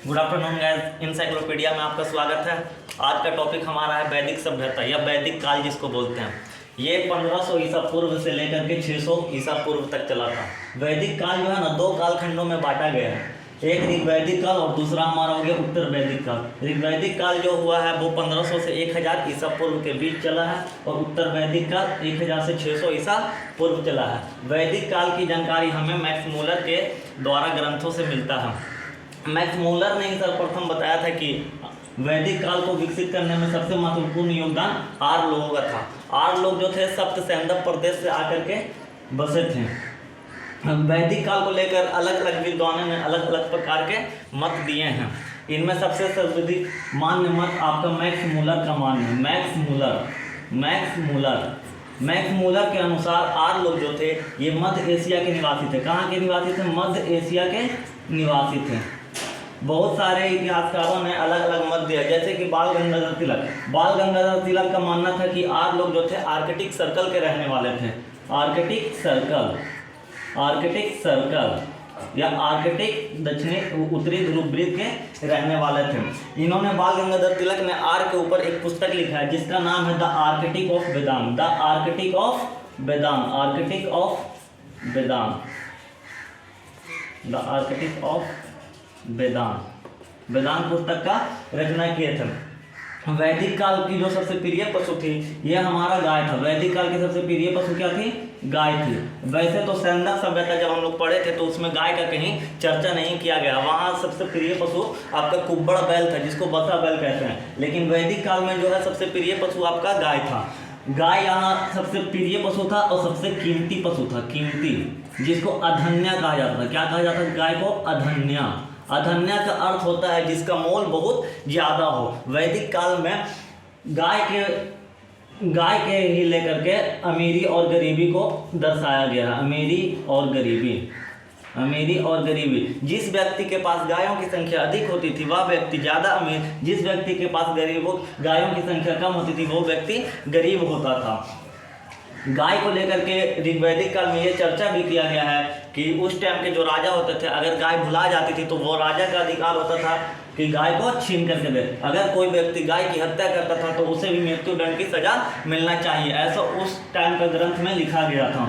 Good afternoon guys, encyclopedia में आपका स्वागत है। आज का टॉपिक हमारा है वैदिक सभ्यता या वैदिक काल जिसको बोलते हैं। ये 1500 ईसा पूर्व से लेकर के 600 ईसा पूर्व तक चला था। वैदिक काल जो है ना, दो कालखंडों में बांटा गया है। एक ऋग्वैदिक काल और दूसरा हमारा हो गया उत्तर वैदिक काल। ऋग्वैदिक काल जो हुआ है वो 1500 से 1000 ईसा पूर्व के बीच चला है और उत्तर वैदिक काल 1000 से 600 ईसा पूर्व चला है। वैदिक काल की जानकारी हमें मैक्स मूलर के द्वारा ग्रंथों से मिलता है। मैक्स मूलर ने ही सर्वप्रथम बताया था कि वैदिक काल को विकसित करने में सबसे महत्वपूर्ण योगदान आर्य लोगों का था। आर्य लोग जो थे सप्त सैंधव प्रदेश से आकर के बसे थे। वैदिक काल को लेकर अलग अलग विद्वानों ने अलग अलग प्रकार के मत दिए हैं। इनमें सबसे सर्वाधिक मान्य मत आपका मैक्स मूलर का मान्य है। मैक्स मूलर के अनुसार आर्य लोग जो थे ये मध्य एशिया के निवासी थे। कहाँ के निवासी थे? मध्य एशिया के निवासी थे। बहुत सारे इतिहासकारों ने अलग अलग मत दिया, जैसे कि बाल गंगाधर तिलक का मानना था कि आर्य लोग जो थे आर्कटिक सर्कल के रहने वाले थे। आर्कटिक सर्कल या आर्कटिक दक्षिणी उत्तरी ध्रुव वृत्त के रहने वाले थे। इन्होंने बाल गंगाधर तिलक ने आर्य के ऊपर एक पुस्तक लिखा है जिसका नाम है द आर्कटिक ऑफ वेदांत पुस्तक का रचना किए थे। वैदिक काल की जो सबसे प्रिय पशु थी ये हमारा गाय था। वैदिक काल की सबसे प्रिय पशु क्या थी? गाय थी। वैसे तो सैंधव सभ्यता जब हम लोग पढ़े थे तो उसमें गाय का कहीं चर्चा नहीं किया गया। वहाँ सबसे प्रिय पशु आपका कुब्बड़ बैल था जिसको बसा बैल कहते हैं। लेकिन वैदिक काल में जो है सबसे प्रिय पशु आपका गाय था। गाय यहाँ सबसे प्रिय पशु था और सबसे कीमती पशु था। कीमती, जिसको अधन्या कहा जाता था। क्या कहा जाता है गाय को? अधन्या। अधन्या का अर्थ होता है जिसका मोल बहुत ज़्यादा हो। वैदिक काल में गाय के ही लेकर के अमीरी और गरीबी को दर्शाया गया है। अमीरी और गरीबी। जिस व्यक्ति के पास गायों की संख्या अधिक होती थी वह व्यक्ति ज़्यादा अमीर, जिस व्यक्ति के पास गायों की संख्या कम होती थी वो व्यक्ति गरीब होता था। गाय को लेकर के ऋग्वैदिक काल में ये चर्चा भी किया गया है कि उस टाइम के जो राजा होते थे अगर गाय भुला जाती थी तो वो राजा का अधिकार होता था कि गाय को छीन करके दे। अगर कोई व्यक्ति गाय की हत्या करता था तो उसे भी मृत्युदंड की सजा मिलना चाहिए। ऐसा उस टाइम का ग्रंथ में लिखा गया था।